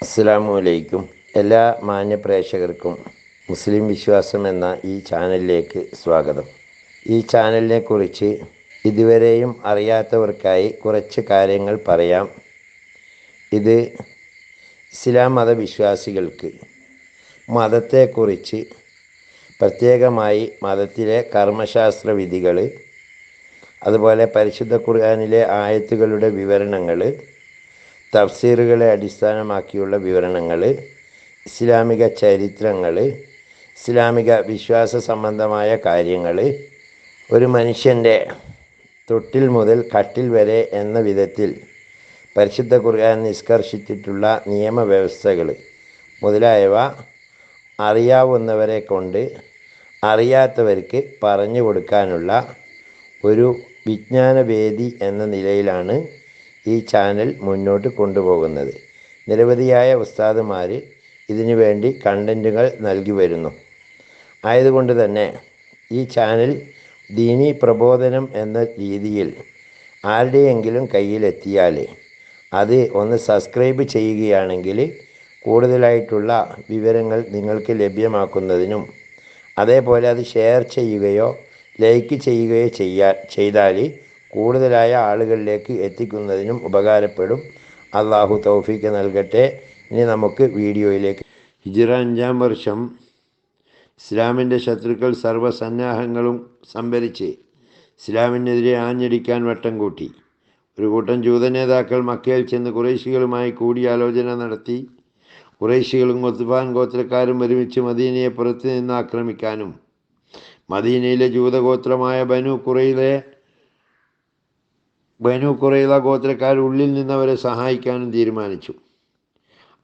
അസ്സലാമു അലൈക്കും. എല്ലാ മാന്യ പ്രേക്ഷകർക്കും മുസ്ലിം വിശ്വാസം എന്ന ഈ ചാനലിലേക്ക് സ്വാഗതം. ഈ ചാനലിനെ കുറിച്ച് ഇതുവരെയും അറിയാത്തവർക്കായി കുറച്ച് കാര്യങ്ങൾ പറയാം. ഇത് ഇസ്ലാം മതവിശ്വാസികൾക്ക് മതത്തെക്കുറിച്ച്, പ്രത്യേകമായി മതത്തിലെ കർമ്മശാസ്ത്ര വിധികൾ, അതുപോലെ പരിശുദ്ധ ഖുർആനിലെ ആയത്തുകളുടെ വിവരണങ്ങൾ, തഫ്സീറുകളെ അടിസ്ഥാനമാക്കിയുള്ള വിവരണങ്ങൾ, ഇസ്ലാമിക ചരിത്രങ്ങൾ, ഇസ്ലാമിക വിശ്വാസ സംബന്ധമായ കാര്യങ്ങൾ, ഒരു മനുഷ്യൻ്റെ തൊട്ടിൽ മുതൽ കട്ടിൽ വരെ എന്ന വിധത്തിൽ പരിശുദ്ധ ഖുർആൻ നിഷ്കർഷിച്ചിട്ടുള്ള നിയമവ്യവസ്ഥകൾ മുതലായവ അറിയാവുന്നവരെ കൊണ്ട് അറിയാത്തവർക്ക് പറഞ്ഞു കൊടുക്കാനുള്ള ഒരു വിജ്ഞാനവേദി എന്ന നിലയിലാണ് ഈ ചാനൽ മുന്നോട്ട് കൊണ്ടുപോകുന്നത്. നിരവധിയായ ഉസ്താദുമാർ ഇതിനു വേണ്ടി കണ്ടൻറ്റുകൾ നൽകി വരുന്നു. ആയതുകൊണ്ട് തന്നെ ഈ ചാനൽ ദീനീ പ്രബോധനം എന്ന രീതിയിൽ ആരുടെയെങ്കിലും കയ്യിലെത്തിയാൽ അത് ഒന്ന് സബ്സ്ക്രൈബ് ചെയ്യുകയാണെങ്കിൽ കൂടുതലായിട്ടുള്ള വിവരങ്ങൾ നിങ്ങൾക്ക് ലഭ്യമാക്കുന്നതിനും, അതേപോലെ അത് ഷെയർ ചെയ്യുകയോ ലൈക്ക് ചെയ്യുകയോ ചെയ്താൽ കൂടുതലായ ആളുകളിലേക്ക് എത്തിക്കുന്നതിനും ഉപകാരപ്പെടും. അള്ളാഹു തൗഫീക്ക് നൽകട്ടെ. ഇനി നമുക്ക് വീഡിയോയിലേക്ക്. ഹിജ്റ 5-ാം വർഷം ഇസ്ലാമിൻ്റെ ശത്രുക്കൾ സർവ്വസന്നാഹങ്ങളും സംഭരിച്ച് ഇസ്ലാമിനെതിരെ ആഞ്ഞടിക്കാൻ വട്ടം കൂട്ടി. ഒരു കൂട്ടം ജൂത നേതാക്കൾ മക്കയിൽ ചെന്ന് ഖുറൈശികളുമായി കൂടിയാലോചന നടത്തി. ഖുറൈശികളും ഖത്ഫാൻ ഗോത്രക്കാരും ഒരുമിച്ച് മദീനയെ പുറത്തു നിന്ന് ആക്രമിക്കാനും മദീനയിലെ ജൂതഗോത്രമായ ബനു ഖുറൈള ഗോത്രക്കാർ ഉള്ളിൽ നിന്നവരെ സഹായിക്കാനും തീരുമാനിച്ചു.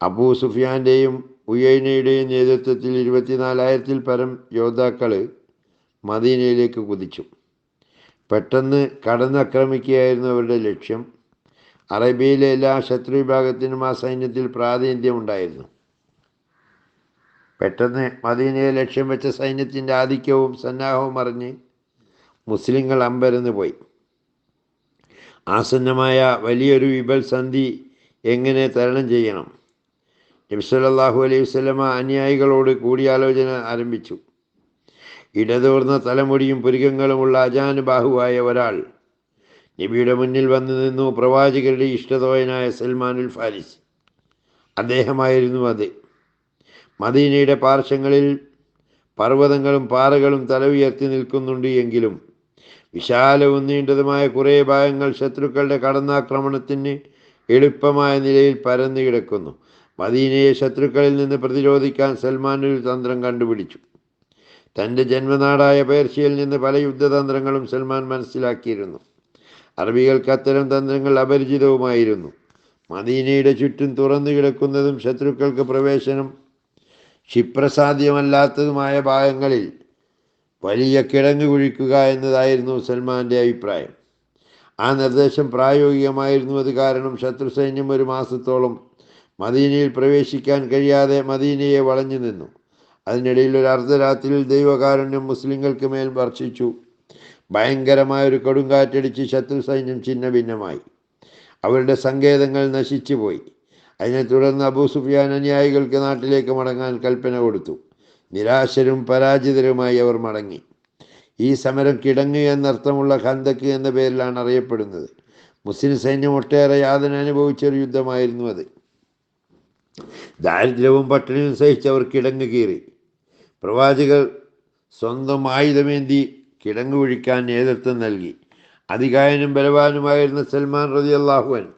അബൂ സുഫിയാൻ്റെയും ഉയൈനയുടെയും നേതൃത്വത്തിൽ 24,000-ൽ പരം യോദ്ധാക്കൾ മദീനയിലേക്ക് കുതിച്ചു. പെട്ടെന്ന് കടന്നാക്രമിക്കുകയായിരുന്നു അവരുടെ ലക്ഷ്യം. അറേബ്യയിലെ എല്ലാ ശത്രു വിഭാഗത്തിനും ആ സൈന്യത്തിൽ പ്രാതിനിധ്യമുണ്ടായിരുന്നു. പെട്ടെന്ന് മദീനയെ ലക്ഷ്യം വെച്ച സൈന്യത്തിൻ്റെ ആധിക്യവും സന്നാഹവും അറിഞ്ഞ് മുസ്ലിങ്ങൾ അമ്പരന്ന് പോയി. ആസന്നമായ വലിയൊരു വിഭൽസന്ധി എങ്ങനെ തരണം ചെയ്യണം? നബി സല്ലല്ലാഹു അലൈഹി വസല്ലമ അനുയായികളോട് കൂടിയാലോചന ആരംഭിച്ചു. ഇടതൂർന്ന തലമുടിയും പുരികങ്ങളുമുള്ള അജാനുബാഹുവായ ഒരാൾ നബിയുടെ മുന്നിൽ വന്നു നിന്നു. പ്രവാചകരുടെ ഇഷ്ടതോയനായ സൽമാനുൽ ഫാരിസ് അദ്ദേഹമായിരുന്നു അത്. മദീനയുടെ പാർശ്വങ്ങളിൽ പർവ്വതങ്ങളും പാറകളും തല ഉയർത്തി നിൽക്കുന്നുണ്ട് എങ്കിലും വിശാലവും നീണ്ടതുമായ കുറേ ഭാഗങ്ങൾ ശത്രുക്കളുടെ കടന്നാക്രമണത്തിന് എളുപ്പമായ നിലയിൽ പരന്നു കിടക്കുന്നു. മദീനയെ ശത്രുക്കളിൽ നിന്ന് പ്രതിരോധിക്കാൻ സൽമാൻ ഒരു തന്ത്രം കണ്ടുപിടിച്ചു. തൻ്റെ ജന്മനാടായ പേർഷ്യയിൽ നിന്ന് പല യുദ്ധതന്ത്രങ്ങളും സൽമാൻ മനസ്സിലാക്കിയിരുന്നു. അറബികൾക്ക് അത്തരം തന്ത്രങ്ങൾ അപരിചിതവുമായിരുന്നു. മദീനയുടെ ചുറ്റും തുറന്നു കിടക്കുന്നതും ശത്രുക്കൾക്ക് പ്രവേശനം ക്ഷിപ്രസാധ്യമല്ലാത്തതുമായ ഭാഗങ്ങളിൽ വലിയ കിടങ്ങ് കുഴിക്കുക എന്നതായിരുന്നു സൽമാൻ്റെ അഭിപ്രായം. ആ നിർദ്ദേശം പ്രായോഗികമായിരുന്നു. അത് കാരണം ശത്രു സൈന്യം ഒരു മാസത്തോളം മദീനയിൽ പ്രവേശിക്കാൻ കഴിയാതെ മദീനയെ വളഞ്ഞു നിന്നു. അതിനിടയിൽ ഒരു അർദ്ധരാത്രിയിൽ ദൈവകാരുണ്യം മുസ്ലിങ്ങൾക്ക് മേൽ വർഷിച്ചു. ഭയങ്കരമായൊരു കൊടുങ്കാറ്റടിച്ച് ശത്രു സൈന്യം ഛിന്ന ഭിന്നമായി. അവരുടെ സങ്കേതങ്ങൾ നശിച്ചുപോയി. അതിനെ തുടർന്ന് അബൂ സുഫിയാൻ അനുയായികൾക്ക് നാട്ടിലേക്ക് മടങ്ങാൻ കൽപ്പന കൊടുത്തു. നിരാശരും പരാജിതരുമായി അവർ മടങ്ങി. ഈ സമരം കിടങ്ങ് എന്നർത്ഥമുള്ള ഖന്തക്ക് എന്ന പേരിലാണ് അറിയപ്പെടുന്നത്. മുസ്ലിം സൈന്യം ഒട്ടേറെ യാതന അനുഭവിച്ചൊരു യുദ്ധമായിരുന്നു അത്. ദാരിദ്ര്യവും പട്ടിണിയും സഹിച്ചവർ കിടങ്ങ് കീറി. പ്രവാചകർ സ്വന്തം ആയുധമേന്തി കിടങ്ങ് ഒഴിക്കാൻ നേതൃത്വം നൽകി. അതികായനും ബലവാനുമായിരുന്ന സൽമാൻ റളിയല്ലാഹു അൻഹു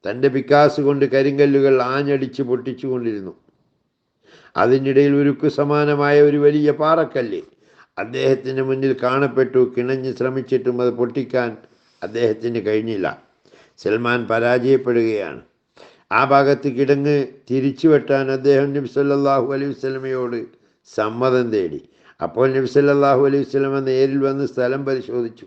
തൻ്റെ പിക്കാസ് കൊണ്ട് കരിങ്കല്ലുകൾ ആഞ്ഞടിച്ച് പൊട്ടിച്ചുകൊണ്ടിരുന്നു. അതിനിടയിൽ ഉരുക്കു സമാനമായ ഒരു വലിയ പാറക്കല്ല് അദ്ദേഹത്തിൻ്റെ മുന്നിൽ കാണപ്പെട്ടു. കിണഞ്ഞ് ശ്രമിച്ചിട്ടും അത് പൊട്ടിക്കാൻ അദ്ദേഹത്തിന് കഴിഞ്ഞില്ല. സൽമാൻ പരാജയപ്പെടുകയാണ്. ആ ഭാഗത്ത് കിടങ്ങ് തിരിച്ചു വെട്ടാൻ അദ്ദേഹം നബി സല്ലല്ലാഹു അലൈഹി വസല്ലമയോട് സമ്മതം തേടി. അപ്പോൾ നബി സല്ലല്ലാഹു അലൈഹി വസല്ലമ നേരിൽ വന്ന് സ്ഥലം പരിശോധിച്ചു.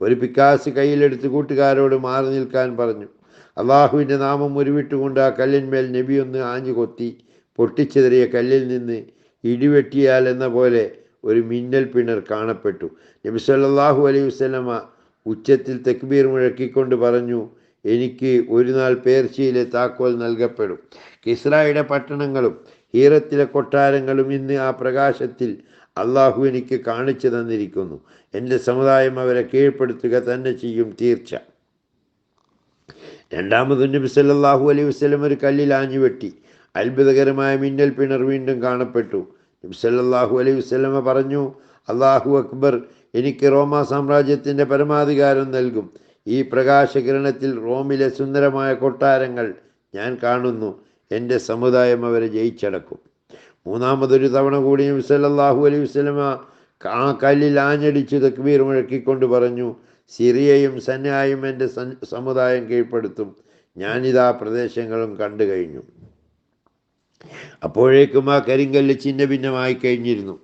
ഒരു പിക്കാസ് കയ്യിലെടുത്ത് കൂട്ടുകാരോട് മാറി നിൽക്കാൻ പറഞ്ഞു. അള്ളാഹുവിൻ്റെ നാമം ഉരുവിട്ടുകൊണ്ട് ആ കല്ലിന്മേൽ നബി ഒന്ന് ആഞ്ഞു കൊത്തി. പൊട്ടിച്ചെറിയ കല്ലിൽ നിന്ന് ഇടിവെട്ടിയാൽ എന്ന പോലെ ഒരു മിന്നൽ പിണർ കാണപ്പെട്ടു. നബി സല്ലല്ലാഹു അലൈഹി വസല്ലമ ഉച്ചത്തിൽ തക്ബീർ മുഴക്കിക്കൊണ്ട് പറഞ്ഞു, എനിക്ക് ഒരു നാൾ പേർഷ്യയിലെ താക്കോൽ നൽകപ്പെടും. കിസ്രയുടെ പട്ടണങ്ങളും ഹീറത്തിലെ കൊട്ടാരങ്ങളും ഇന്ന് ആ പ്രകാശത്തിൽ അള്ളാഹു എനിക്ക് കാണിച്ചു തന്നിരിക്കുന്നു. എൻ്റെ സമുദായം അവരെ കീഴ്പ്പെടുത്തുക തന്നെ ചെയ്യും തീർച്ച. രണ്ടാമത് നബി സല്ലല്ലാഹു അലൈഹി വസല്ലം ഒരു കല്ലിൽ ആഞ്ഞു വെട്ടി. അത്ഭുതകരമായ മിന്നൽ പിണർ വീണ്ടും കാണപ്പെട്ടു. നബി സല്ലല്ലാഹു അലൈഹി വസല്ലമ പറഞ്ഞു, അല്ലാഹു അക്ബർ, എനിക്ക് റോമാ സാമ്രാജ്യത്തിൻ്റെ പരമാധികാരം നൽകും. ഈ പ്രകാശകിരണത്തിൽ റോമിലെ സുന്ദരമായ കൊട്ടാരങ്ങൾ ഞാൻ കാണുന്നു. എൻ്റെ സമുദായം അവരെ ജയിച്ചടക്കും. മൂന്നാമതൊരു തവണ കൂടി നബി സല്ലല്ലാഹു അലൈഹി വസല്ലമ ആ കല്ലിൽ ആഞ്ഞടിച്ച് തക്ബീർ മുഴക്കിക്കൊണ്ട് പറഞ്ഞു, സിറിയയും സന്നായും എൻ്റെ സമുദായം കീഴ്പ്പെടുത്തും. ഞാനിതാ പ്രദേശങ്ങളും കണ്ടു കഴിഞ്ഞു. അപ്പോഴേക്കും ആ കരിങ്കല്ല് ചിന്ന ഭിന്നമായി കഴിഞ്ഞിരുന്നു.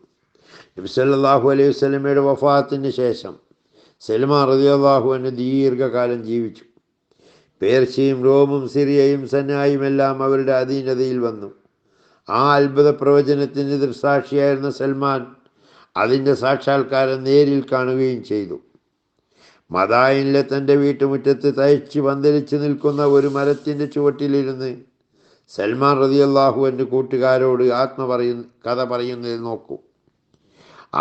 നബി സല്ലല്ലാഹു അലൈഹി വസല്ലമയുടെ വഫാത്തിന് ശേഷം സൽമാൻ റളിയല്ലാഹു അൻഹു ദീർഘകാലം ജീവിച്ചു. പേർഷ്യയും റോമും സിറിയയും സന്നായും എല്ലാം അവരുടെ അധീനതയിൽ വന്നു. ആ അത്ഭുത പ്രവചനത്തിന് ദൃക്സാക്ഷിയായിരുന്ന സൽമാൻ അതിൻ്റെ സാക്ഷാത്കാരം നേരിൽ കാണുകയും ചെയ്തു. മദായിനിലെ തൻ്റെ വീട്ടുമുറ്റത്ത് തയ്ച്ച് പന്തലിച്ച് നിൽക്കുന്ന ഒരു മരത്തിൻ്റെ ചുവട്ടിലിരുന്ന് സൽമാൻ റളിയല്ലാഹു അൻഹു കൂട്ടുകാരോട് കഥ പറയുന്നത് നോക്കൂ.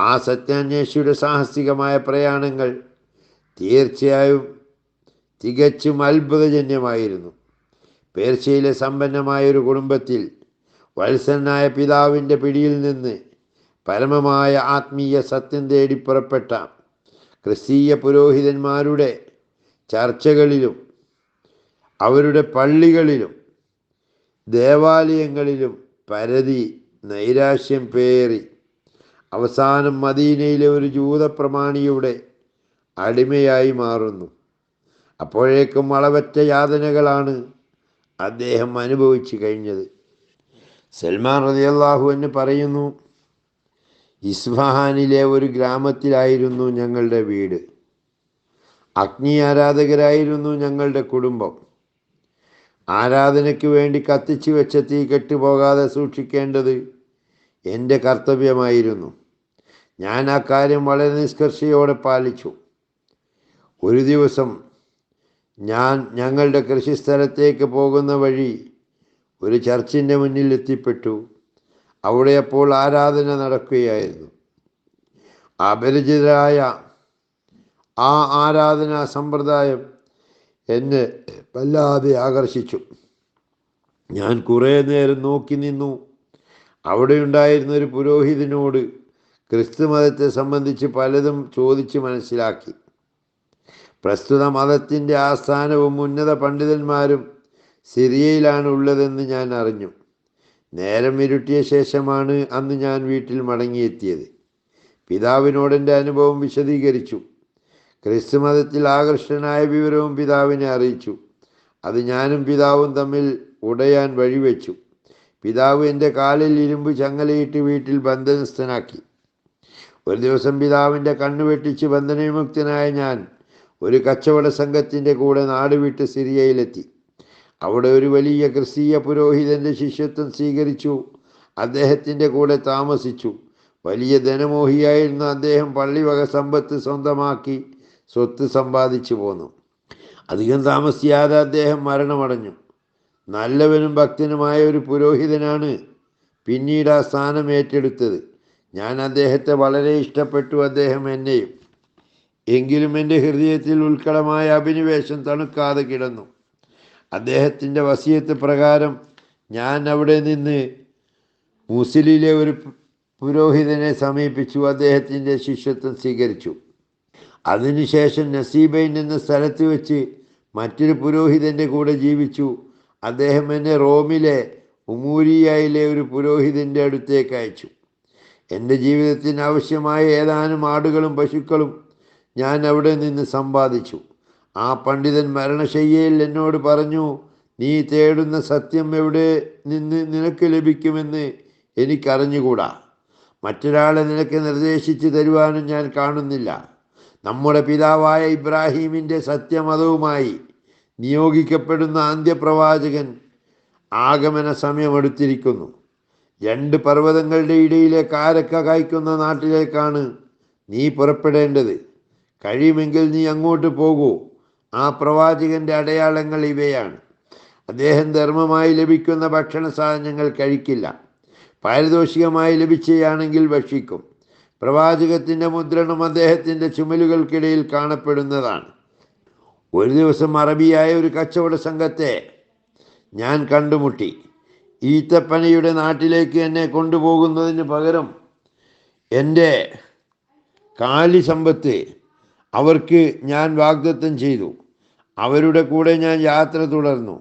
ആ സത്യാന്വേഷിയുടെ സാഹസികമായ പ്രയാണങ്ങൾ തീർച്ചയായും തികച്ചും അത്ഭുതജന്യമായിരുന്നു. പേർഷ്യയിലെ സമ്പന്നമായ ഒരു കുടുംബത്തിൽ വത്സനായ പിതാവിൻ്റെ പിടിയിൽ നിന്ന് പരമമായ ആത്മീയ സത്യം തേടി പുറപ്പെട്ട ക്രിസ്തീയ പുരോഹിതന്മാരുടെ ചർച്ചകളിലും അവരുടെ പള്ളികളിലും ദേവാലയങ്ങളിലും പരതി നൈരാശ്യം പേറി അവസാനം മദീനയിലെ ഒരു ജൂതപ്രമാണിയുടെ അടിമയായി മാറുന്നു. അപ്പോഴേക്കും അളവറ്റ യാതനകളാണ് അദ്ദേഹം അനുഭവിച്ചു കഴിഞ്ഞത്. സൽമാൻ റളിയല്ലാഹു അൻഹു പറയുന്നു, ഇസ്ഫഹാനിലെ ഒരു ഗ്രാമത്തിലായിരുന്നു ഞങ്ങളുടെ വീട്. അഗ്നി ആരാധകരായിരുന്നു ഞങ്ങളുടെ കുടുംബം. ആരാധനയ്ക്ക് വേണ്ടി കത്തിച്ചു വെച്ച തീ കെട്ടുപോകാതെ സൂക്ഷിക്കേണ്ടത് എൻ്റെ കർത്തവ്യമായിരുന്നു. ഞാൻ ആ കാര്യം വളരെ നിഷ്കർഷയോടെ പാലിച്ചു. ഒരു ദിവസം ഞാൻ ഞങ്ങളുടെ കൃഷിസ്ഥലത്തേക്ക് പോകുന്ന വഴി ഒരു ചർച്ചിൻ്റെ മുന്നിൽ എത്തിപ്പെട്ടു. അവിടെ അപ്പോൾ ആരാധന നടക്കുകയായിരുന്നു. അപരിചിതരായ ആ ആരാധനാ സമ്പ്രദായം എന്നെ വല്ലാതെ ആകർഷിച്ചു. ഞാൻ കുറേ നേരം നോക്കി നിന്നു. അവിടെ ഉണ്ടായിരുന്ന ഒരു പുരോഹിതനോട് ക്രിസ്തു മതത്തെ സംബന്ധിച്ച് പലതും ചോദിച്ച് മനസ്സിലാക്കി. പ്രസ്തുത മതത്തിൻ്റെ ആസ്ഥാനവും ഉന്നത പണ്ഡിതന്മാരും സിറിയയിലാണ് ഉള്ളതെന്ന് ഞാൻ അറിഞ്ഞു. നേരം ഇരുട്ടിയ ശേഷമാണ് അന്ന് ഞാൻ വീട്ടിൽ മടങ്ങിയെത്തിയത്. പിതാവിനോട് എൻ്റെ അനുഭവം വിശദീകരിച്ചു. ക്രിസ്തു മതത്തിൽ ആകർഷകനായ വിവരവും പിതാവിനെ അറിയിച്ചു. അത് ഞാനും പിതാവും തമ്മിൽ ഉടയാൻ വഴിവെച്ചു. പിതാവ് എൻ്റെ കാലിൽ ഇരുമ്പ് ചങ്ങലയിട്ട് വീട്ടിൽ ബന്ധനസ്ഥനാക്കി. ഒരു ദിവസം പിതാവിൻ്റെ കണ്ണു വെട്ടിച്ച് ബന്ധനവിമുക്തനായ ഞാൻ ഒരു കച്ചവട സംഘത്തിൻ്റെ കൂടെ നാട് വിട്ട് സിറിയയിലെത്തി. അവിടെ ഒരു വലിയ ക്രിസ്തീയ പുരോഹിതൻ്റെ ശിഷ്യത്വം സ്വീകരിച്ചു. അദ്ദേഹത്തിൻ്റെ കൂടെ താമസിച്ചു. വലിയ ധനമോഹിയായിരുന്ന അദ്ദേഹം പള്ളിവക സമ്പത്ത് സ്വന്തമാക്കി സ്വത്ത് സമ്പാദിച്ചു പോന്നു. അധികം താമസിയാതെ അദ്ദേഹം മരണമടഞ്ഞു. നല്ലവനും ഭക്തനുമായ ഒരു പുരോഹിതനാണ് പിന്നീട് ആ സ്ഥാനം ഏറ്റെടുത്തത്. ഞാൻ അദ്ദേഹത്തെ വളരെ ഇഷ്ടപ്പെട്ടു, അദ്ദേഹം എന്നെയും. എങ്കിലും എൻ്റെ ഹൃദയത്തിൽ ഉത്കടമായ അഭിനിവേശം തണുക്കാതെ കിടന്നു. അദ്ദേഹത്തിൻ്റെ വസിയത്ത് പ്രകാരം ഞാൻ അവിടെ നിന്ന് മുസിലിലെ ഒരു പുരോഹിതനെ സമീപിച്ചു. അദ്ദേഹത്തിൻ്റെ ശിഷ്യത്വം സ്വീകരിച്ചു. അതിനുശേഷം നസീബൈൻ എന്ന സ്ഥലത്ത് വെച്ച് മറ്റൊരു പുരോഹിതൻ്റെ കൂടെ ജീവിച്ചു. അദ്ദേഹം എന്നെ റോമിലെ ഉമൂരിയയിലെ ഒരു പുരോഹിതൻ്റെ അടുത്തേക്ക് അയച്ചു. എൻ്റെ ജീവിതത്തിന് ആവശ്യമായ ഏതാനും ആടുകളും പശുക്കളും ഞാൻ അവിടെ നിന്ന് സമ്പാദിച്ചു. ആ പണ്ഡിതൻ മരണശയ്യയിൽ എന്നോട് പറഞ്ഞു, നീ തേടുന്ന സത്യം എവിടെ നിന്ന് നിനക്ക് ലഭിക്കുമെന്ന് എനിക്കറിഞ്ഞുകൂടാ. മറ്റൊരാളെ നിനക്ക് നിർദ്ദേശിച്ചു തരുവാനും ഞാൻ കാണുന്നില്ല. നമ്മുടെ പിതാവായ ഇബ്രാഹീമിൻ്റെ സത്യമതവുമായി നിയോഗിക്കപ്പെടുന്ന അന്ത്യപ്രവാചകൻ ആഗമന സമയമെടുത്തിരിക്കുന്നു. 2 പർവ്വതങ്ങളുടെ ഇടയിലെ കാരക്ക കായ്ക്കുന്ന നാട്ടിലേക്കാണ് നീ പുറപ്പെടേണ്ടത്. കഴിയുമെങ്കിൽ നീ അങ്ങോട്ട് പോകൂ. ആ പ്രവാചകൻ്റെ അടയാളങ്ങൾ ഇവയാണ്: അദ്ദേഹം ധർമ്മമായി ലഭിക്കുന്ന ഭക്ഷണ സാധനങ്ങൾ കഴിക്കില്ല. പാരിതോഷികമായി ലഭിക്കുകയാണെങ്കിൽ ഭക്ഷിക്കും. പ്രവാചകത്തിൻ്റെ മുദ്രണം അദ്ദേഹത്തിൻ്റെ ചുമലുകൾക്കിടയിൽ കാണപ്പെടുന്നതാണ്. ഒരു ദിവസം അറബിയായ ഒരു കച്ചവട സംഘത്തെ ഞാൻ കണ്ടുമുട്ടി. ഈത്തപ്പനയുടെ നാട്ടിലേക്ക് എന്നെ കൊണ്ടുപോകുന്നതിന് പകരം എൻ്റെ കാലി സമ്പത്ത് അവർക്ക് ഞാൻ വാഗ്ദത്തം ചെയ്തു. അവരുടെ കൂടെ ഞാൻ യാത്ര തുടർന്നു.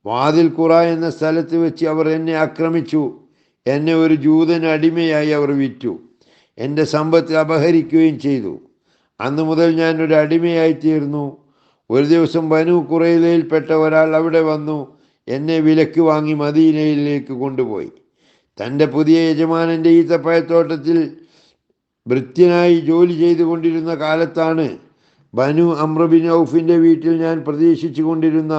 വാതിൽ ഖുറ എന്ന സ്ഥലത്ത് വെച്ച് അവർ എന്നെ ആക്രമിച്ചു. എന്നെ ഒരു ജൂതന് അടിമയായി അവർ വിറ്റു. എൻ്റെ സമ്പത്ത് അപഹരിക്കുകയും ചെയ്തു. അന്നു മുതൽ ഞാൻ ഒരു അടിമയായി തീർന്നു. ഒരു ദിവസം ബനു ഖുറൈലയിൽപ്പെട്ട ഒരാൾ അവിടെ വന്നു എന്നെ വിലക്ക് വാങ്ങി മദീനയിലേക്ക് കൊണ്ടുപോയി. തൻ്റെ പുതിയ യജമാനൻ്റെ ഈത്തപ്പഴത്തോട്ടത്തിൽ ഭൃത്യനായി ജോലി ചെയ്തുകൊണ്ടിരുന്ന കാലത്താണ് ബനു അംർ ബിൻ ഔഫിൻ്റെ വീട്ടിൽ ഞാൻ പ്രതീക്ഷിച്ചു കൊണ്ടിരുന്ന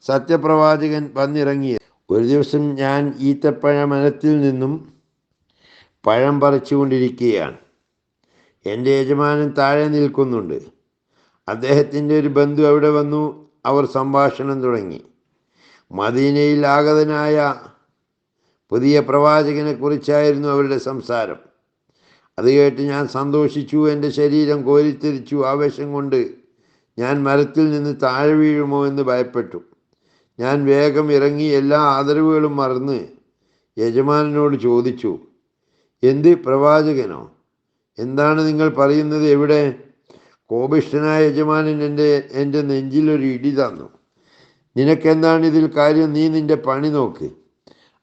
സത്യപ്രവാചകൻ വന്നിറങ്ങിയത്. ഒരു ദിവസം ഞാൻ ഈത്തപ്പഴ മരത്തിൽ നിന്നും പഴം പറിച്ചുകൊണ്ടിരിക്കുകയാണ്. എൻ്റെ യജമാനൻ താഴെ നിൽക്കുന്നുണ്ട്. അദ്ദേഹത്തിൻ്റെ ഒരു ബന്ധു അവിടെ വന്നു. അവർ സംഭാഷണം തുടങ്ങി. മദീനയിൽ ആഗതനായ പുതിയ പ്രവാചകനെ കുറിച്ചായിരുന്നു അവരുടെ സംസാരം. അത് കേട്ട് ഞാൻ സന്തോഷിച്ചു. എൻ്റെ ശരീരം കോരിത്തെരിച്ചു. ആവേശം കൊണ്ട് ഞാൻ മരത്തിൽ നിന്ന് താഴെ വീഴുമോ എന്ന് ഭയപ്പെട്ടു. ഞാൻ വേഗം ഇറങ്ങി എല്ലാ ആദരവുകളും മറന്ന് യജമാനനോട് ചോദിച്ചു, എന്ത് പ്രവാചകനോ? എന്താണ് നിങ്ങൾ പറയുന്നത്? എവിടെ? കോപിഷ്ഠനായ യജമാനൻ എൻ്റെ നെഞ്ചിലൊരു ഇടി തന്നു. നിനക്കെന്താണ് ഇതിൽ കാര്യം? നീ നിൻ്റെ പണി നോക്ക്.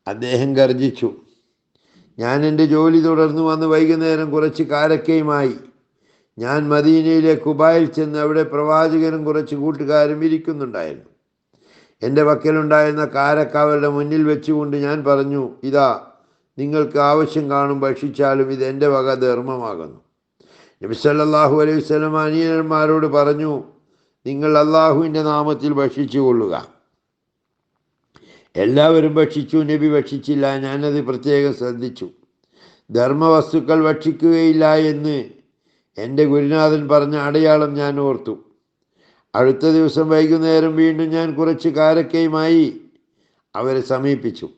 അദ്ദേഹം ഗർജിച്ചു. ഞാൻ എൻ്റെ ജോലി തുടർന്നു വന്ന് വൈകുന്നേരം കുറച്ച് കാരക്കയുമായി ഞാൻ മദീനയിലെ കുബായിൽ ചെന്ന് അവിടെ പ്രവാചകനും കുറച്ച് കൂട്ടുകാരും ഇരിക്കുന്നുണ്ടായിരുന്നു. എൻ്റെ പക്കലുണ്ടായിരുന്ന കാരക്ക അവരുടെ മുന്നിൽ വെച്ചുകൊണ്ട് ഞാൻ പറഞ്ഞു, ഇതാ, നിങ്ങൾക്ക് ആവശ്യം കാണും, ഭക്ഷിച്ചാലും ഇത് എൻ്റെ വക ധർമ്മമാകുന്നു. നബി സല്ലല്ലാഹു അലൈഹി വസല്ലം അനിയന്മാരോട് പറഞ്ഞു, നിങ്ങൾ അള്ളാഹുവിൻ്റെ നാമത്തിൽ ഭക്ഷിച്ചു കൊള്ളുക. എല്ലാവരും ഭക്ഷിച്ചു. നബി ഭക്ഷിച്ചില്ല. ഞാനത് പ്രത്യേകം ശ്രദ്ധിച്ചു. ധർമ്മവസ്തുക്കൾ ഭക്ഷിക്കുകയില്ല എന്ന് എൻ്റെ ഗുരുനാഥൻ പറഞ്ഞ അടയാളം ഞാൻ ഓർത്തു. അടുത്ത ദിവസം വൈകുന്നേരം വീണ്ടും ഞാൻ കുറച്ച് കാരക്കയുമായി അവരെ സമീപിച്ചു.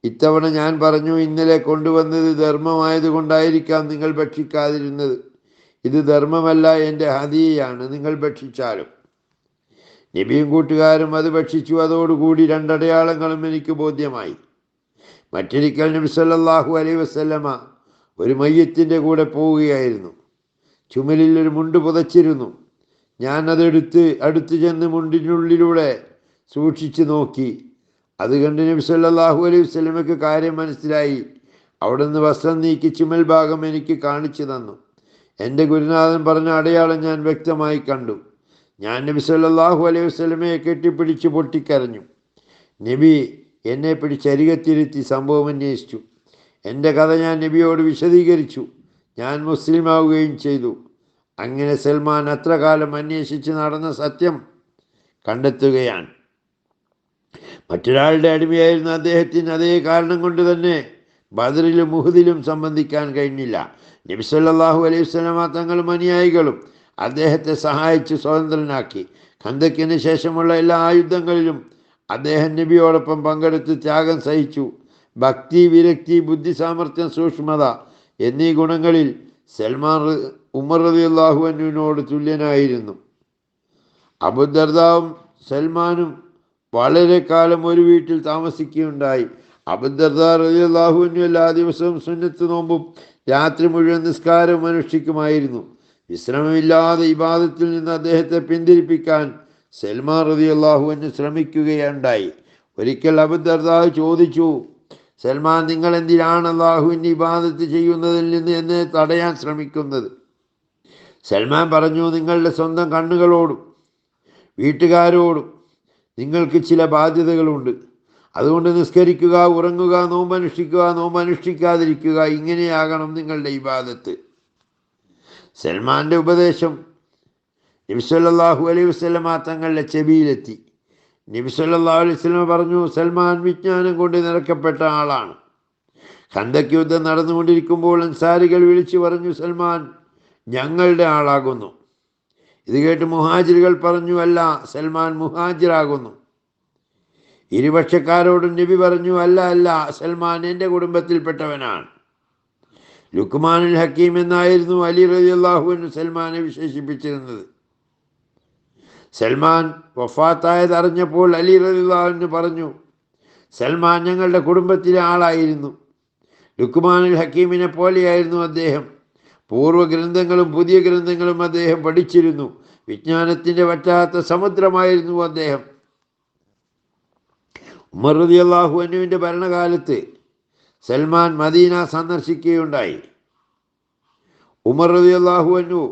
ഇത്തവണ ഞാൻ പറഞ്ഞു, ഇന്നലെ കൊണ്ടുവന്നത് ധർമ്മമായതുകൊണ്ടായിരിക്കാം നിങ്ങൾ ഭക്ഷിക്കാതിരുന്നത്. ഇത് ധർമ്മമല്ല, എൻ്റെ ഹദിയയാണ്. നിങ്ങൾ ഭക്ഷിച്ചാലും. നബിയും കൂട്ടുകാരും അത് ഭക്ഷിച്ചു. അതോടുകൂടി രണ്ടടയാളങ്ങളും എനിക്ക് ബോധ്യമായി. മറ്റൊരിക്കൽ നബി സല്ലല്ലാഹു അലൈഹി വസല്ലമ ഒരു മയ്യത്തിൻ്റെ കൂടെ പോവുകയായിരുന്നു. ചുമലിൽ ഒരു മുണ്ട് പുതച്ചിരുന്നു. ഞാൻ അതെടുത്ത് അടുത്ത് ചെന്ന് മുണ്ടിനുള്ളിലൂടെ സൂക്ഷിച്ചു നോക്കി. അത് കണ്ട് നബി സല്ലല്ലാഹു അലൈഹി വസല്ലമയ്ക്ക് കാര്യം മനസ്സിലായി. അവിടുന്ന് വസ്ത്രം നീക്കി ചുമൽ ഭാഗം എനിക്ക് കാണിച്ചു തന്നു. എൻ്റെ ഗുരുനാഥൻ പറഞ്ഞ അടയാളം ഞാൻ വ്യക്തമായി കണ്ടു. ഞാൻ നബി സല്ലല്ലാഹു അലൈഹി വസല്ലമയെ കെട്ടിപ്പിടിച്ച് പൊട്ടിക്കരഞ്ഞു. നബി എന്നെ പിടിച്ചരികത്തിരുത്തി സംഭവം അന്വേഷിച്ചു. എൻ്റെ കഥ ഞാൻ നബിയോട് വിശദീകരിച്ചു. ഞാൻ മുസ്ലിമാവുകയും ചെയ്തു. അങ്ങനെ സൽമാൻ അത്ര കാലം അന്വേഷിച്ച് നടന്ന സത്യം കണ്ടെത്തുകയാണ്. മറ്റൊരാളുടെ അടിമയായിരുന്ന അദ്ദേഹത്തിന് അതേ കാരണം കൊണ്ട് തന്നെ ബദറിലും മുഹദിലും സംബന്ധിക്കാൻ കഴിഞ്ഞില്ല. നബി സല്ലല്ലാഹു അലൈഹി വസല്ലമ തങ്ങളും അനുയായികളും അദ്ദേഹത്തെ സഹായിച്ച് സ്വതന്ത്രനാക്കി. ഖന്തക്കിന് ശേഷമുള്ള എല്ലാ ആയുധങ്ങളിലും അദ്ദേഹം നബിയോടൊപ്പം പങ്കെടുത്ത് ത്യാഗം സഹിച്ചു. ഭക്തി, വിരക്തി, ബുദ്ധി സാമർത്ഥ്യം, സൂക്ഷ്മത എന്നീ ഗുണങ്ങളിൽ സൽമാൻ ഉമർ റളിയല്ലാഹു അൻഹുവിനോട് തുല്യനായിരുന്നു. അബൂദർദാവും സൽമാനും വളരെ കാലം ഒരു വീട്ടിൽ താമസിക്കുകയുണ്ടായി. അബൂദർദാ റളിയല്ലാഹു അൻഹു എല്ലാ ദിവസവും സുന്നത്ത് നോമ്പും രാത്രി മുഴുവൻ നിസ്കാരവും അനുഷ്ഠിക്കുമായിരുന്നു. വിശ്രമമില്ലാതെ ഇബാദത്തിൽ നിന്ന് അദ്ദേഹത്തെ പിന്തിരിപ്പിക്കാൻ സൽമാൻ റളിയല്ലാഹു അൻഹു ശ്രമിക്കുകയുണ്ടായി. ഒരിക്കൽ അബൂദർദാ ചോദിച്ചു, സൽമാൻ, നിങ്ങൾ എന്തിനാണ് അല്ലാഹുവിൻ്റെ ഇബാദത്ത് ചെയ്യുന്നതിൽ നിന്ന് എന്നെ തടയാൻ ശ്രമിക്കുന്നത്? സൽമാൻ പറഞ്ഞു, നിങ്ങളുടെ സ്വന്തം കണ്ണുകളോടും വീട്ടുകാരോടും നിങ്ങൾക്ക് ചില ബാധ്യതകളുണ്ട്. അതുകൊണ്ട് നിസ്കരിക്കുക, ഉറങ്ങുക, നോമ്പനുഷ്ഠിക്കുക, നോമ്പനുഷ്ഠിക്കാതിരിക്കുക, ഇങ്ങനെയാകണം നിങ്ങളുടെ ഇബാദത്ത്. സൽമാൻ്റെ ഉപദേശം നബി സല്ലല്ലാഹു അലൈഹി വസല്ലമ തങ്ങളുടെ ചെവിയിലെത്തി. നബി സല്ലല്ലാഹു അലൈഹി വസല്ലമ പറഞ്ഞു, സൽമാൻ വിജ്ഞാനം കൊണ്ട് നിറക്കപ്പെട്ട ആളാണ്. ഖന്തക്ക് യുദ്ധം നടന്നുകൊണ്ടിരിക്കുമ്പോൾ അൻസാരികൾ വിളിച്ചു പറഞ്ഞു, സൽമാൻ ഞങ്ങളുടെ ആളാകുന്നു. ഇത് കേട്ട് മുഹാജിറുകൾ പറഞ്ഞു, അല്ല, സൽമാൻ മുഹാജിറാകുന്നു. ഇരുപക്ഷക്കാരോടും നബി പറഞ്ഞു, അല്ല അല്ല, സൽമാൻ എൻ്റെ കുടുംബത്തിൽപ്പെട്ടവനാണ്. ലുക്മാനുൽ ഹക്കീം എന്നായിരുന്നു അലി റളിയല്ലാഹു അൻഹു സൽമാനെ വിശേഷിപ്പിച്ചിരുന്നത്. സൽമാൻ വഫാത്തായത് അറിഞ്ഞപ്പോൾ അലി റളിയല്ലാഹു അൻഹു പറഞ്ഞു, സൽമാൻ ഞങ്ങളുടെ കുടുംബത്തിലെ ആളായിരുന്നു. ലുക്മാനുൽ ഹക്കീമിനെ പോലെയായിരുന്നു അദ്ദേഹം. പൂർവ്വ ഗ്രന്ഥങ്ങളും പുതിയ ഗ്രന്ഥങ്ങളും അദ്ദേഹം പഠിച്ചിരുന്നു. വിജ്ഞാനത്തിൻ്റെ വറ്റാത്ത സമുദ്രമായിരുന്നു അദ്ദേഹം. ഉമർ റളിയല്ലാഹു അൻഹുവിൻ്റെ ഭരണകാലത്ത് സൽമാൻ മദീന സന്ദർശിക്കുകയുണ്ടായി. ഉമർ റളിയല്ലാഹു അൻഹു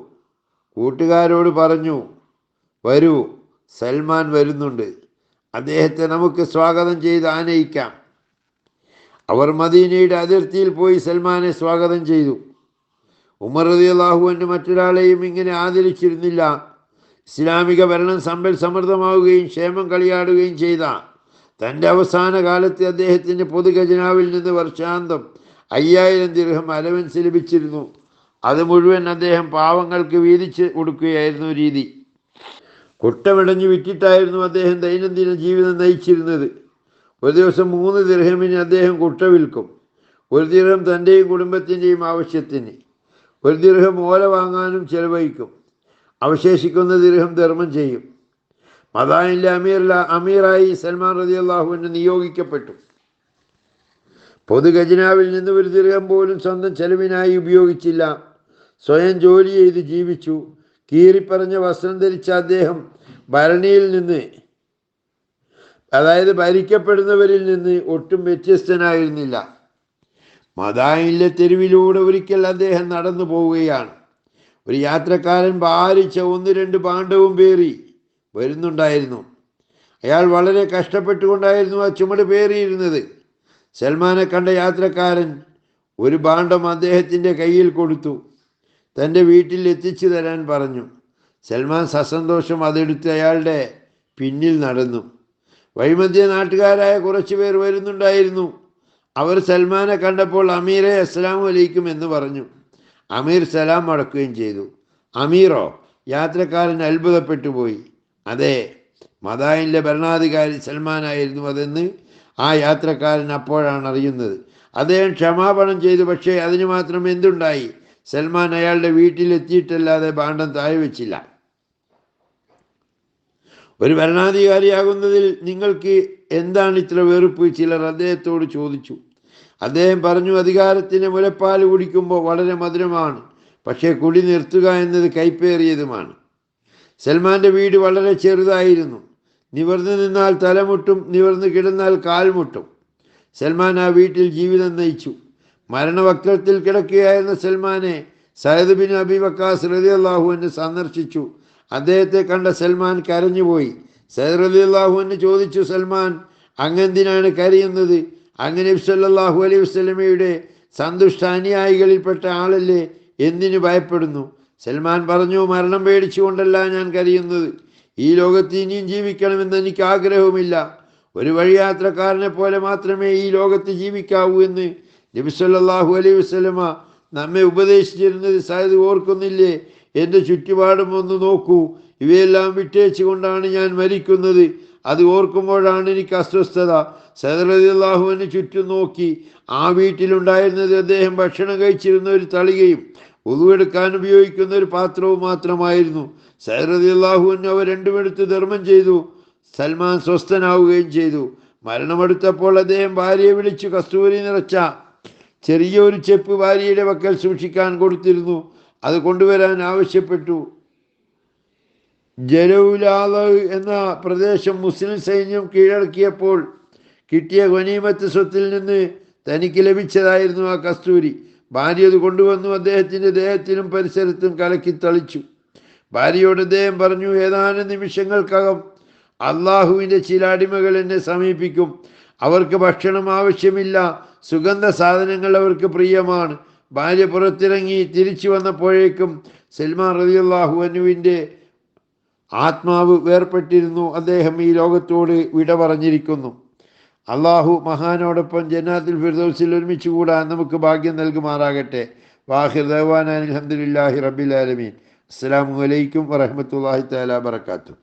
കൂട്ടുകാരോട് പറഞ്ഞു, വരൂ, സൽമാൻ വരുന്നുണ്ട്, അദ്ദേഹത്തെ നമുക്ക് സ്വാഗതം ചെയ്ത് ആനയിക്കാം. അവർ മദീനയുടെ അതിർത്തിയിൽ പോയി സൽമാനെ സ്വാഗതം ചെയ്തു. ഉമർ റളിയല്ലാഹു അൻഹു മറ്റൊരാളെയും ഇങ്ങനെ ആദരിച്ചിരുന്നില്ല. ഇസ്ലാമിക ഭരണം സമ്പൽ സമൃദ്ധമാവുകയും ക്ഷേമം കളിയാടുകയും ചെയ്ത തൻ്റെ അവസാന കാലത്ത് അദ്ദേഹത്തിൻ്റെ പൊതുഖജനാവിൽ നിന്ന് വർഷാന്തം 5000 ദിർഹം അലവൻസ് ലഭിച്ചിരുന്നു. അത് മുഴുവൻ അദ്ദേഹം പാവങ്ങൾക്ക് വീതിച്ച് കൊടുക്കുകയായിരുന്നു രീതി. കുട്ടമിടഞ്ഞു വിറ്റിട്ടായിരുന്നു അദ്ദേഹം ദൈനംദിന ജീവിതം നയിച്ചിരുന്നത്. ഒരു ദിവസം 3 ദിർഹമിന് അദ്ദേഹം കുട്ട വിൽക്കും. 1 ദിർഹം തൻ്റെയും കുടുംബത്തിൻ്റെയും ആവശ്യത്തിന്, 1 ദിർഹം ഓല വാങ്ങാനും ചെലവഴിക്കും. അവശേഷിക്കുന്ന ദിർഹം ധർമ്മം ചെയ്യും. മദായിനിലെ അമീറായി സൽമാൻ റളിയല്ലാഹു അൻഹു നിയോഗിക്കപ്പെട്ടു. പൊതു ഖജനാവിൽ നിന്ന് 1 ദിർഹം പോലും സ്വന്തം ചെലവിനായി ഉപയോഗിച്ചില്ല. സ്വയം ജോലി ചെയ്ത് ജീവിച്ചു. കീറിപ്പറഞ്ഞ വസ്ത്രം ധരിച്ച അദ്ദേഹം ഭരണിയിൽ നിന്ന്, അതായത് ഭരിക്കപ്പെടുന്നവരിൽ നിന്ന് ഒട്ടും വ്യത്യസ്തനായിരുന്നില്ല. മദായിനിലെ തെരുവിലൂടെ ഒരിക്കൽ അദ്ദേഹം നടന്നു പോവുകയാണ്. ഒരു യാത്രക്കാരൻ ഭാരിച്ച 1-2 പാണ്ഡവും പേറി വരുന്നുണ്ടായിരുന്നു. അയാൾ വളരെ കഷ്ടപ്പെട്ടുകൊണ്ടായിരുന്നു ആ ചുമട് പേറിയിരുന്നത്. സൽമാനെ കണ്ട യാത്രക്കാരൻ ഒരു ഭാണ്ഡം അദ്ദേഹത്തിൻ്റെ കയ്യിൽ കൊടുത്തു. തൻ്റെ വീട്ടിൽ എത്തിച്ചു തരാൻ പറഞ്ഞു. സൽമാൻ സസന്തോഷം അതെടുത്ത് അയാളുടെ പിന്നിൽ നടന്നു. വഴിമധ്യേ നാട്ടുകാരായ കുറച്ചു പേർ വരുന്നുണ്ടായിരുന്നു. അവർ സൽമാനെ കണ്ടപ്പോൾ അമീറെ അസ്സലാമു അലൈക്കും എന്ന് പറഞ്ഞു. അമീർ സലാം മടക്കുകയും ചെയ്തു. അമീറോ? യാത്രക്കാരൻ അത്ഭുതപ്പെട്ടു പോയി. അതെ, മദായിനിലെ ഭരണാധികാരി സൽമാനായിരുന്നു അതെന്ന് ആ യാത്രക്കാരൻ അപ്പോഴാണ് അറിയുന്നത്. അദ്ദേഹം ക്ഷമാപണം ചെയ്തു. പക്ഷേ അതിന് മാത്രം എന്തുണ്ടായി? സൽമാൻ അയാളുടെ വീട്ടിലെത്തിയിട്ടല്ലാതെ ഭാണ്ഡം താഴെ വെച്ചില്ല. ഒരു ഭരണാധികാരിയാകുന്നതിൽ നിങ്ങൾക്ക് എന്താണ് ഇത്ര വെറുപ്പ്? ചിലർ അദ്ദേഹത്തോട് ചോദിച്ചു. അദ്ദേഹം പറഞ്ഞു, അധികാരത്തിന് മുലപ്പാൽ കുടിക്കുമ്പോൾ വളരെ മധുരമാണ്, പക്ഷേ കുടി നിർത്തുക എന്നത് കൈപ്പേറിയതുമാണ്. സൽമാൻ്റെ വീട് വളരെ ചെറുതായിരുന്നു. നിവർന്നു നിന്നാൽ തലമുട്ടും, നിവർന്നു കിടന്നാൽ കാൽമുട്ടും. സൽമാൻ ആ വീട്ടിൽ ജീവിതം നയിച്ചു. മരണവക്രത്തിൽ കിടക്കുകയായിരുന്ന സൽമാനെ സഅദ് ബിൻ അബി വക്കാസ് റളിയല്ലാഹു അൻഹു സന്ദർശിച്ചു. അദ്ദേഹത്തെ കണ്ട സൽമാൻ കരഞ്ഞുപോയി. സഅദ് റളിയല്ലാഹു അൻഹു ചോദിച്ചു, സൽമാൻ, അങ്ങെന്തിനാണ് കരയുന്നത്? അങ്ങ് നബി സല്ലല്ലാഹു അലൈഹി വസല്ലമയുടെ സന്തുഷ്ട അനുയായികളിൽപ്പെട്ട ആളല്ലേ, എന്തിനു ഭയപ്പെടുന്നു? സൽമാൻ പറഞ്ഞു, മരണം പേടിച്ചുകൊണ്ടല്ല ഞാൻ കരയുന്നത്. ഈ ലോകത്ത് ഇനിയും ജീവിക്കണമെന്ന് എനിക്ക് ആഗ്രഹവുമില്ല. ഒരു വഴിയാത്രക്കാരനെ പോലെ മാത്രമേ ഈ ലോകത്ത് ജീവിക്കാവൂ എന്ന് നബി സല്ലല്ലാഹു അലൈഹി വസല്ലമ നമ്മെ ഉപദേശിച്ചിരുന്നത് സഅദ് ഓർക്കുന്നില്ലേ? എൻ്റെ ചുറ്റുപാടും ഒന്ന് നോക്കൂ. ഇവയെല്ലാം വിട്ടേച്ചു കൊണ്ടാണ് ഞാൻ മരിക്കുന്നത്. അത് ഓർക്കുമ്പോഴാണ് എനിക്ക് അസ്വസ്ഥത. സഅദ് റളിയല്ലാഹു അൻഹു ചുറ്റും നോക്കി. ആ വീട്ടിലുണ്ടായിരുന്നത് അദ്ദേഹം ഭക്ഷണം കഴിച്ചിരുന്ന ഒരു തളികയും ഉളുവെടുക്കാൻ ഉപയോഗിക്കുന്ന ഒരു പാത്രവും മാത്രമായിരുന്നു. സഅദ് റളിയല്ലാഹു അൻഹു അവ രണ്ടും എടുത്ത് ധർമ്മം ചെയ്തു. സൽമാൻ സ്വസ്ഥനാവുകയും ചെയ്തു. മരണമെടുത്തപ്പോൾ അദ്ദേഹം ഭാര്യയെ വിളിച്ചു കസ്തൂരി നിറച്ച ചെറിയൊരു ചെപ്പ് ഭാര്യയുടെ പക്കൽ സൂക്ഷിക്കാൻ കൊടുത്തിരുന്നു. അത് കൊണ്ടുവരാൻ ആവശ്യപ്പെട്ടു. ജലൗലാല എന്ന പ്രദേശം മുസ്ലിം സൈന്യം കീഴടക്കിയപ്പോൾ കിട്ടിയ ഗനീമത്ത് സ്വത്തിൽ നിന്ന് തനിക്ക് ലഭിച്ചതായിരുന്നു ആ കസ്തൂരി. ഭാര്യ അത് കൊണ്ടുവന്നു അദ്ദേഹത്തിൻ്റെ ദേഹത്തിനും പരിസരത്തും കലക്കി തളിച്ചു. ഭാര്യയോട് അദ്ദേഹം പറഞ്ഞു, ഏതാനും നിമിഷങ്ങൾക്കകം അള്ളാഹുവിൻ്റെ ചില അടിമകൾ എന്നെ സമീപിക്കും. അവർക്ക് ഭക്ഷണം ആവശ്യമില്ല, സുഗന്ധ സാധനങ്ങൾ അവർക്ക് പ്രിയമാണ്. ഭാര്യ പുറത്തിറങ്ങി തിരിച്ചു വന്നപ്പോഴേക്കും സൽമാൻ റളിയല്ലാഹു അൻഹുവിൻ്റെ ആത്മാവ് വേർപ്പെട്ടിരുന്നു. അദ്ദേഹം ഈ ലോകത്തോട് വിട പറഞ്ഞിരിക്കുന്നു. അള്ളാഹു മഹാനോടൊപ്പം ജന്നാത്തുൽ ഫിർദൗസിൽ ഒരുമിച്ച് കൂടാൻ നമുക്ക് ഭാഗ്യം നൽകുമാറാകട്ടെ. വാഹിർ ദഅ്വാനാ അൽഹംദുലില്ലാഹി റബ്ബിൽ ആലമീൻ. അസ്സലാമു അലൈക്കും വറഹ്മത്തുള്ളാഹി തആല വബറകാതുഹു.